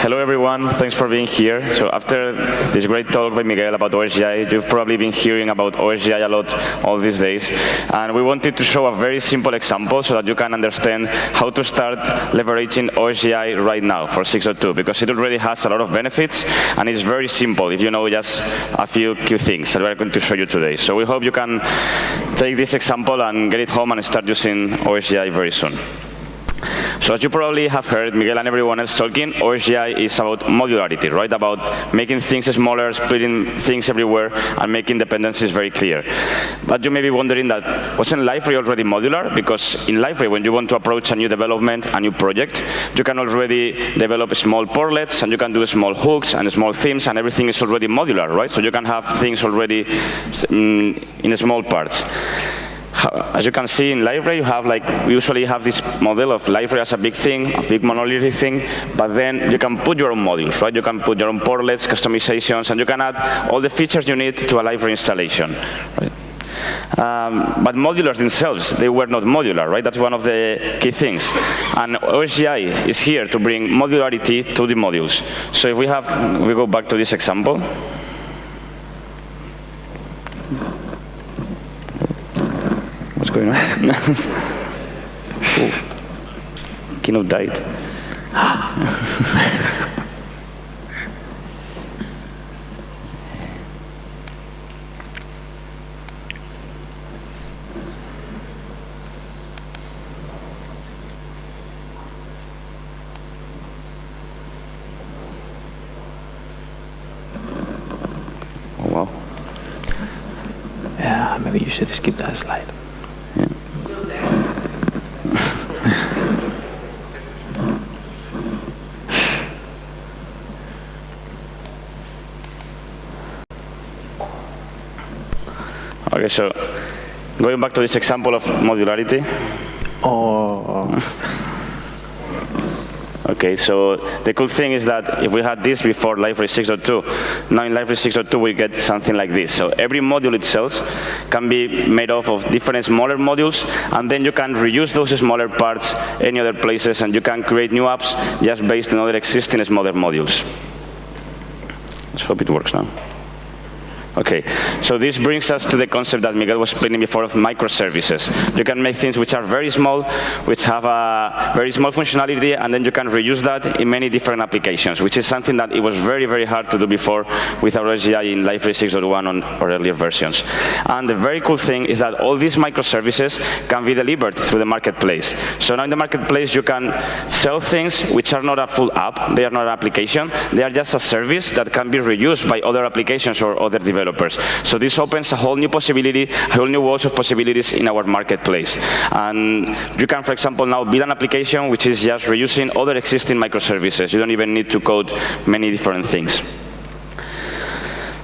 Hello, everyone. Thanks for being here. So after this great talk by Miguel about OSGi, you've probably been hearing about OSGi a lot all these days. And we wanted to show a very simple example so that you can understand how to start leveraging OSGi right now for 6.2, because it already has a lot of benefits, and it's very simple if you know just a few key things that we're going to show you today. So we hope you can take this example and get it home and start using OSGi very soon. So as you probably have heard Miguel and everyone else talking, OSGi is about modularity, right? About making things smaller, splitting things everywhere, and making dependencies very clear. But you may be wondering that, wasn't Liferay already modular? Because in Liferay, when you want to approach a new development, a new project, you can already develop small portlets, and you can do small hooks and small themes, and everything is already modular, right? So you can have things already in small parts. As you can see in Liferay, you have we usually have this model of Liferay as a big thing, a big monolithic thing, but then you can put your own modules, right? You can put your own portlets, customizations, and you can add all the features you need to a Liferay installation, right? But modulars themselves, they were not modular, right? That's one of the key things. And OSGi is here to bring modularity to the modules. So if we go back to this example. What's going on? Oh. Keynote died. Oh, wow. Yeah, maybe you should skip that slide. Yeah. Okay, so going back to this example of modularity. Oh. Okay, so the cool thing is that if we had this before Liferay 6.2, now in Liferay 6.2 we get something like this. So every module itself can be made up of different smaller modules, and then you can reuse those smaller parts any other places, and you can create new apps just based on other existing smaller modules. Let's hope it works now. Okay, so this brings us to the concept that Miguel was explaining before of microservices. You can make things which are very small, which have a very small functionality, and then you can reuse that in many different applications, which is something that it was very, very hard to do before with OSGi in Liferay 6.1 or earlier versions. And the very cool thing is that all these microservices can be delivered through the marketplace. So now in the marketplace, you can sell things which are not a full app, they are not an application, they are just a service that can be reused by other applications or other developers. So this opens a whole new possibility, a whole new world of possibilities in our marketplace. And you can, for example, now build an application which is just reusing other existing microservices. You don't even need to code many different things.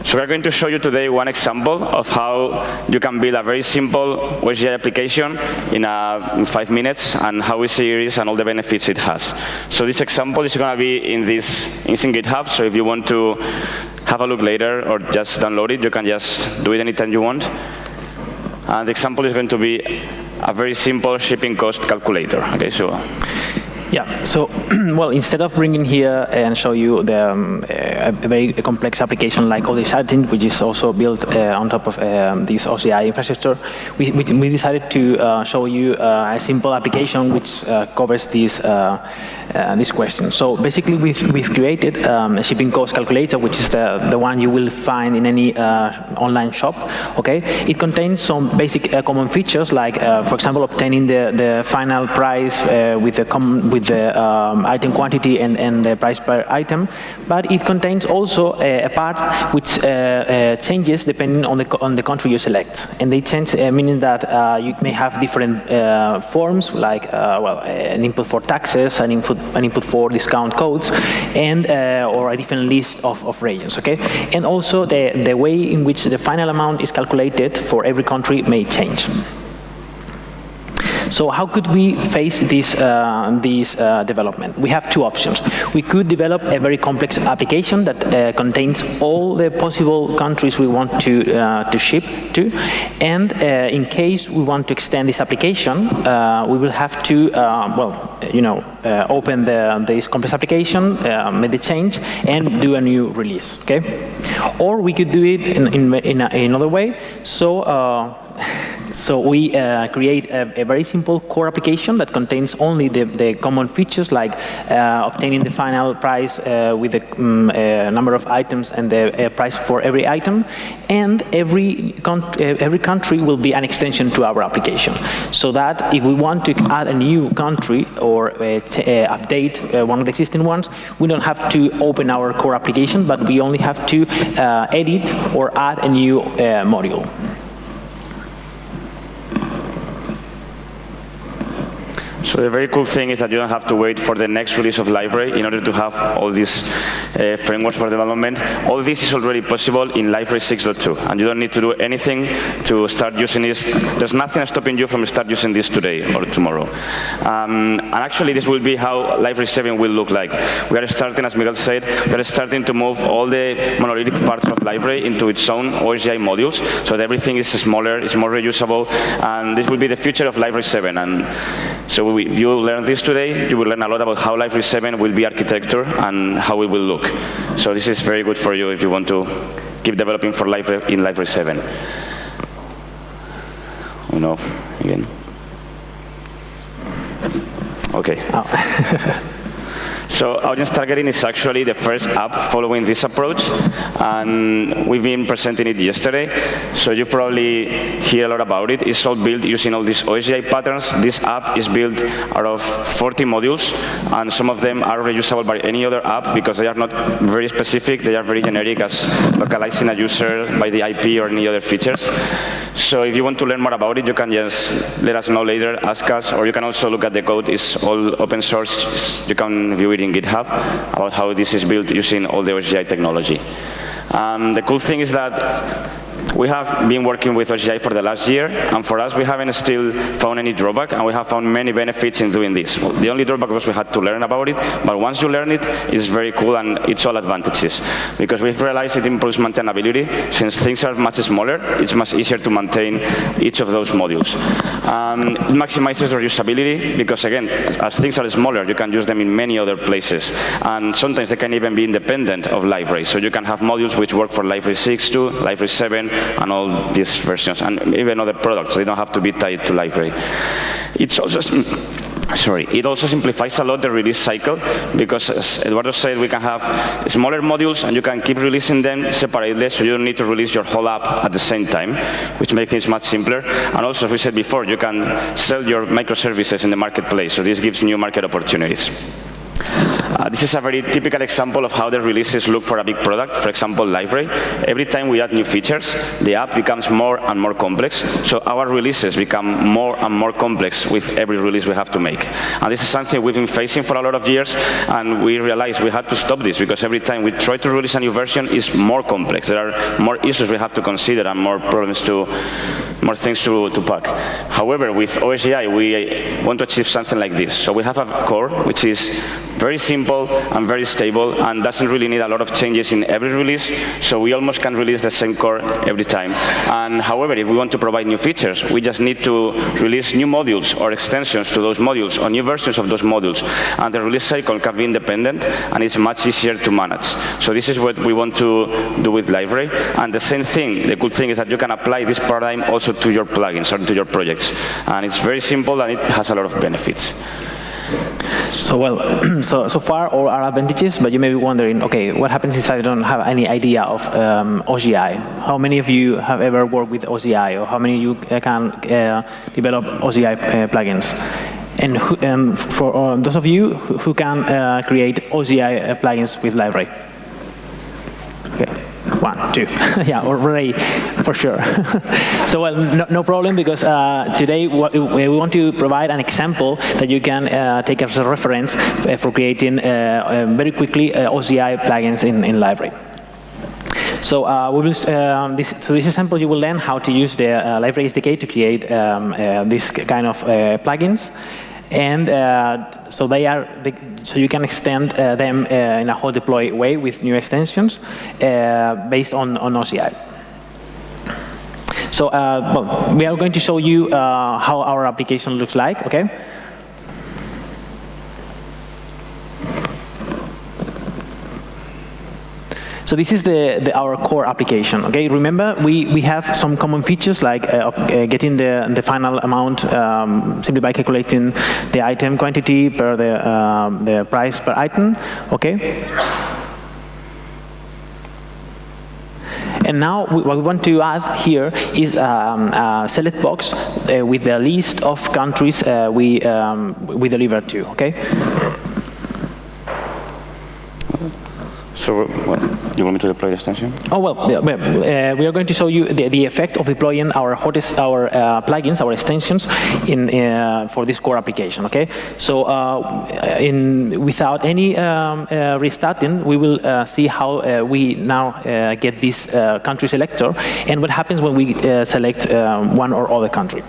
So we're going to show you today one example of how you can build a very simple OSGi application in 5 minutes, and how easy it is and all the benefits it has. So this example is going to be in GitHub, so if you want to have a look later or just download it, you can just do it anytime you want. And the example is going to be a very simple shipping cost calculator. Okay, so. Yeah, so, well, instead of bringing here and show you a very complex application like OSGi, which is also built on top of this OSGi infrastructure, we decided to show you a simple application which covers this question. So basically, we've created a shipping cost calculator, which is the one you will find in any online shop. Okay, it contains some basic common features, like, for example, obtaining the final price with the item quantity and the price per item. But it contains also a part which changes depending on the country you select, and they change meaning that you may have different forms, like an input for taxes, an input for discount codes, and or a different list of regions. Okay, and also the way in which the final amount is calculated for every country may change. So how could we face this development? We have two options. We could develop a very complex application that contains all the possible countries we want to ship to, and in case we want to extend this application, we will have to, open this complex application, make the change, and do a new release. Okay, or we could do it in another way. So we create a very simple core application that contains only the common features, like obtaining the final price with the number of items and the price for every item, and every country will be an extension to our application. So that if we want to add a new country or update one of the existing ones, we don't have to open our core application, but we only have to edit or add a new module. So the very cool thing is that you don't have to wait for the next release of Liferay in order to have all these frameworks for development. All this is already possible in Liferay 6.2, and you don't need to do anything to start using this. There's nothing stopping you from start using this today or tomorrow. And actually, this will be how Liferay 7 will look like. We are starting, as Miguel said, we are starting to move all the monolithic parts of Liferay into its own OSGi modules, so that everything is smaller, it's more reusable, and this will be the future of Liferay 7. And so you will learn this today. You will learn a lot about how Liferay 7 will be architecture and how it will look. So this is very good for you if you want to keep developing for Liferay in Liferay 7. Oh no, again. Okay. Oh. So audience targeting is actually the first app following this approach, and we've been presenting it yesterday. So you probably hear a lot about it. It's all built using all these OSGi patterns. This app is built out of 40 modules, and some of them are reusable by any other app because they are not very specific. They are very generic, as localizing a user by the IP or any other features. So if you want to learn more about it, you can just let us know later, ask us, or you can also look at the code. It's all open source. You can view it in GitHub about how this is built using all the OSGi technology. The cool thing is that we have been working with OSGi for the last year, and for us, we haven't still found any drawback, and we have found many benefits in doing this. Well, the only drawback was we had to learn about it, but once you learn it, it's very cool, and it's all advantages. Because we've realized it improves maintainability. Since things are much smaller, it's much easier to maintain each of those modules. It maximizes reusability, because again, as things are smaller, you can use them in many other places. And sometimes they can even be independent of Liferay. So you can have modules which work for Liferay 6.2, Liferay 7, and all these versions, and even other products. They don't have to be tied to Liferay. It also simplifies a lot the release cycle, because as Eduardo said, we can have smaller modules and you can keep releasing them separately, so you don't need to release your whole app at the same time, which makes things much simpler. And also, as we said before, you can sell your microservices in the marketplace, so this gives new market opportunities. This is a very typical example of how the releases look for a big product. For example, Liferay. Every time we add new features, the app becomes more and more complex. So our releases become more and more complex with every release we have to make. And this is something we've been facing for a lot of years, and we realized we had to stop this, because every time we try to release a new version, it's more complex. There are more issues we have to consider and more things to pack. However, with OSGi, we want to achieve something like this. So we have a core which is very simple and very stable and doesn't really need a lot of changes in every release, so we almost can release the same core every time. And however, if we want to provide new features, we just need to release new modules or extensions to those modules or new versions of those modules, and the release cycle can be independent and it's much easier to manage. So this is what we want to do with Liferay. And the same thing, the good thing is that you can apply this paradigm also to your plugins or to your projects, and it's very simple and it has a lot of benefits. So well, so far all are advantages, but you may be wondering, okay, what happens if I don't have any idea of OSGi? How many of you have ever worked with OSGi, or how many of you can develop OSGi plugins? And for those of you who can create OSGi plugins with Liferay? Okay. 1, 2, yeah, already, for sure. So, well, no problem, because today we want to provide an example that you can take as a reference for creating very quickly OSGi plugins in Liferay. So we will, through this example, you will learn how to use the Liferay SDK to create this kind of plugins. And so so you can extend them in a whole deploy way with new extensions based on OSGi. So well, we are going to show you how our application looks like, okay? So this is our core application. Okay, remember we have some common features like getting the final amount simply by calculating the item quantity per the price per item. Okay. And now what we want to add here is a select box with the list of countries we deliver to. Okay. So, you want me to deploy the extension? Oh well, we are going to show you the effect of deploying our plugins, our extensions, for this core application. Okay, so without any restarting, we will see how we now get this country selector and what happens when we select one or other country.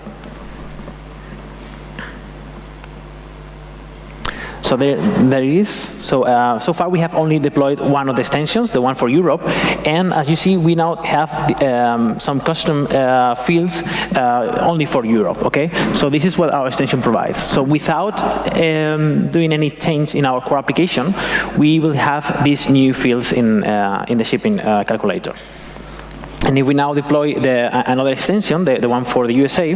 So there it is. So so far we have only deployed one of the extensions, the one for Europe, and as you see, we now have some custom fields only for Europe. Okay, so this is what our extension provides. So without doing any change in our core application, we will have these new fields in the shipping calculator. And if we now deploy another extension, the one for the USA.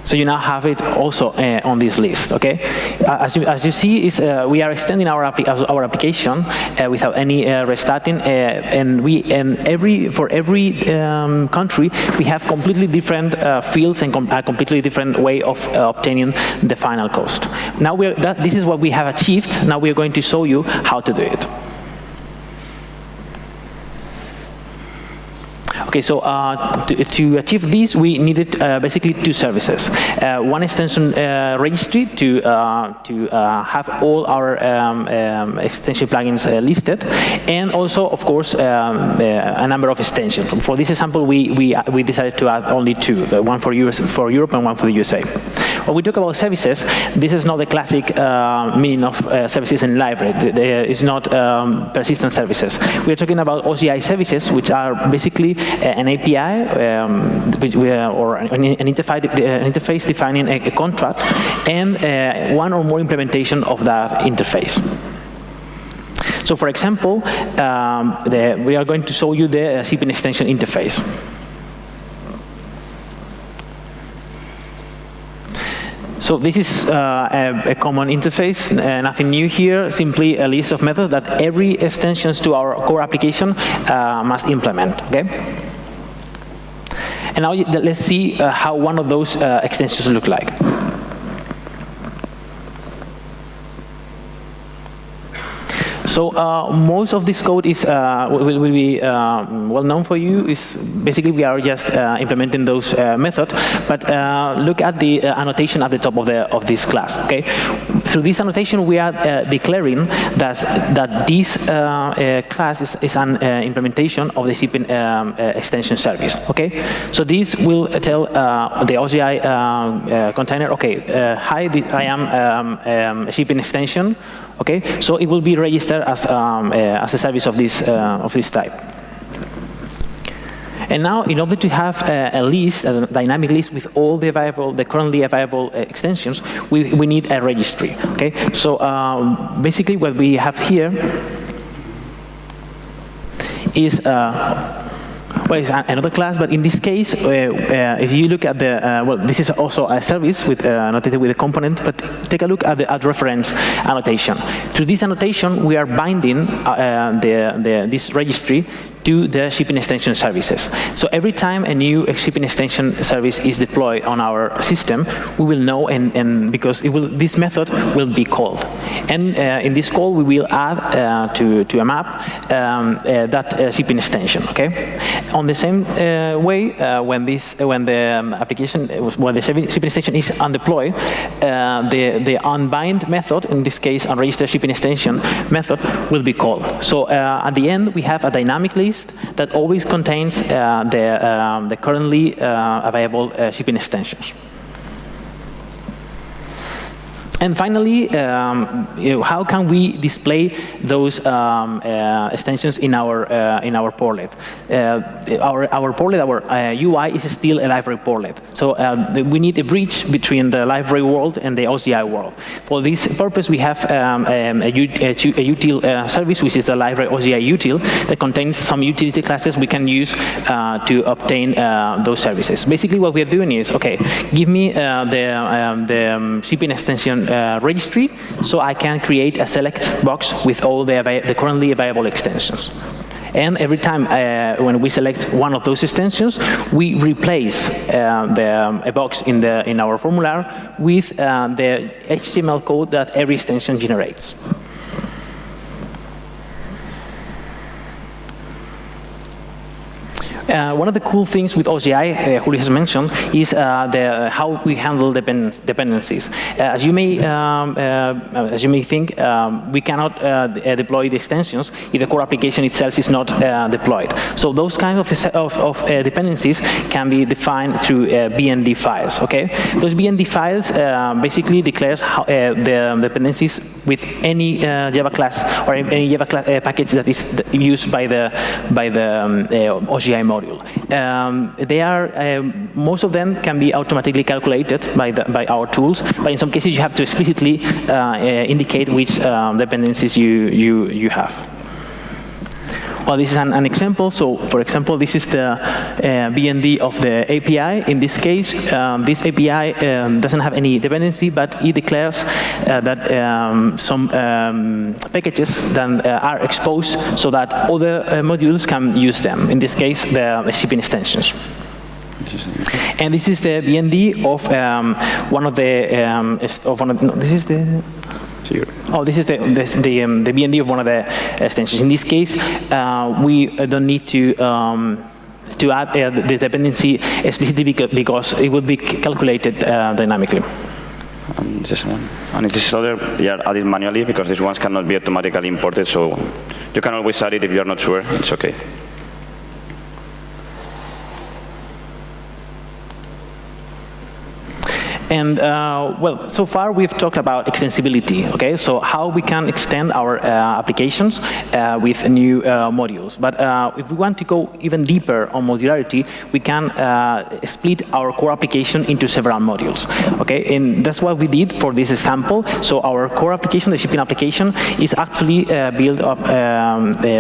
So you now have it also on this list, okay? As you see, we are extending our application without any restarting, and for every country we have completely different fields and a completely different way of obtaining the final cost. Now this is what we have achieved. Now we are going to show you how to do it. Okay, so to achieve this, we needed basically two services. One extension registry to have all our extension plugins listed, and also, of course, a number of extensions. For this example, we decided to add only two, one for Europe and one for the USA. When we talk about services, this is not the classic meaning of services in Liferay. It's not persistent services. We are talking about OSGi services, which are basically an API or an interface defining a contract and one or more implementation of that interface. So, for example, we are going to show you the shipping extension interface. So this is a common interface, nothing new here, simply a list of methods that every extension to our core application must implement, okay? And now let's see how one of those extensions look like. So most of this code is will be well known for you. Is basically we are just implementing those methods. But look at the annotation at the top of this class. Okay, through this annotation we are declaring that this class is an implementation of the shipping extension service. Okay, so this will tell the OSGi container, okay, hi, I am a shipping extension. Okay, so it will be registered as a service of this type. And now, in order to have a list, a dynamic list with all the currently available extensions, we need a registry. Okay, so basically what we have here is well, it's another class, but in this case, if you look at the, well, this is also a service with annotated with a component, but take a look at the reference annotation. Through this annotation, we are binding this registry to the shipping extension services. So every time a new shipping extension service is deployed on our system, we will know, and because this method will be called. And in this call, we will add to a map that shipping extension. Okay. On the same way, when the shipping extension is undeployed, the unbind method, in this case, unregistered shipping extension method, will be called. So at the end, we have a dynamic list that always contains the currently available shipping extensions. And finally, how can we display those extensions in our portlet? Our portlet, our UI is still a Liferay portlet. So we need a bridge between the Liferay world and the OSGi world. For this purpose, we have a util service, which is the Liferay OSGi util, that contains some utility classes we can use to obtain those services. Basically, what we are doing is, okay, give me the shipping extension registry, so I can create a select box with all the currently available extensions. And every time when we select one of those extensions, we replace a box in our formula with the HTML code that every extension generates. One of the cool things with OSGi, Julio has mentioned, is how we handle dependencies. As you may think, we cannot deploy the extensions if the core application itself is not deployed. So those kinds of dependencies can be defined through BND files. Okay, those BND files basically declares the dependencies with any Java class or any Java package that is used by the OSGi module. They are most of them can be automatically calculated by our tools, but in some cases you have to explicitly indicate which dependencies you have. Well, this is an example. So, for example, this is the BND of the API. In this case, this API doesn't have any dependency, but it declares that some packages that are exposed so that other modules can use them. In this case, the shipping extensions. And this is the BND of one of the this is the. Oh, this is the BND of one of the extensions. In this case, we don't need to add the dependency explicitly because it would be calculated dynamically. And this one, and this other, you are added manually because these ones cannot be automatically imported. So you can always add it if you are not sure. It's okay. And well, so far we've talked about extensibility, okay? So how we can extend our applications with new modules. But if we want to go even deeper on modularity, we can split our core application into several modules, okay? And that's what we did for this example. So our core application, the shipping application, is actually built up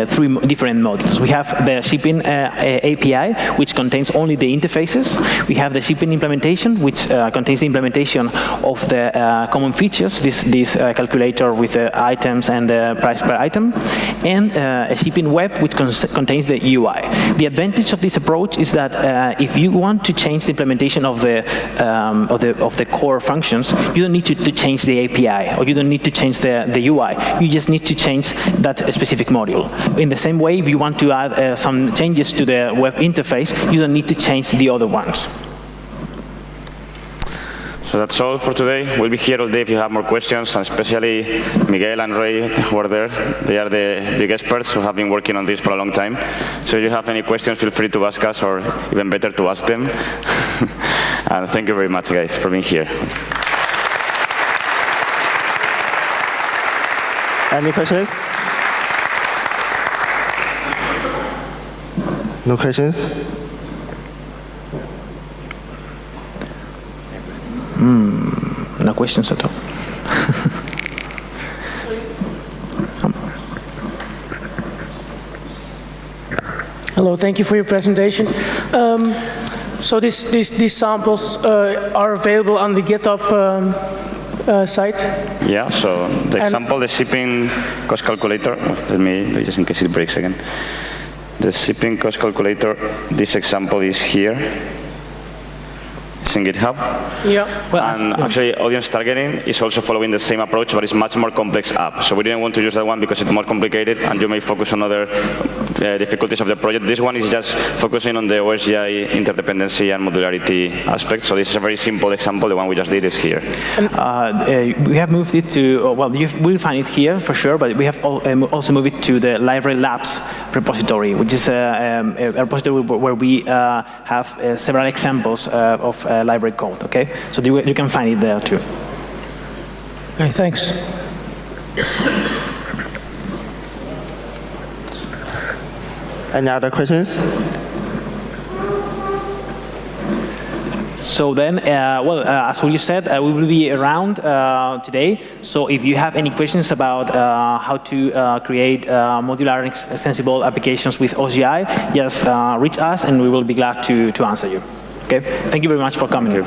three different modules. We have the shipping API, which contains only the interfaces. We have the shipping implementation, which contains the implementation of the common features, this calculator with the items and the price per item, and a shipping web which contains the UI. The advantage of this approach is that if you want to change the implementation of the core functions, you don't need to change the API, or you don't need to change the UI. You just need to change that specific module. In the same way, if you want to add some changes to the web interface, you don't need to change the other ones. So that's all for today. We'll be here all day if you have more questions, and especially Miguel and Ray who are there. They are the big experts who have been working on this for a long time. So if you have any questions, feel free to ask us, or even better, to ask them. And thank you very much, guys, for being here. Any questions? No questions? No questions at all. Hello, thank you for your presentation. So these samples are available on the GitHub site? Yeah, so the example, the shipping cost calculator, let me, just in case it breaks again. The shipping cost calculator, this example is here. It's in GitHub. Yeah. Well, And actually, audience targeting is also following the same approach, but it's much more complex app. So we didn't want to use that one because it's more complicated, and you may focus on other difficulties of the project. This one is just focusing on the OSGi interdependency and modularity aspect. So this is a very simple example. The one we just did is here. We have moved it to, well, you will find it here for sure, but we have also moved it to the Liferay Labs repository, which is a repository where we have several examples of Liferay code, okay? So you can find it there too. Okay, thanks. Any other questions? So then, as we said, we will be around today. So if you have any questions about how to create modular and extensible applications with OSGi, just reach us and we will be glad to answer you. Okay? Thank you very much for coming.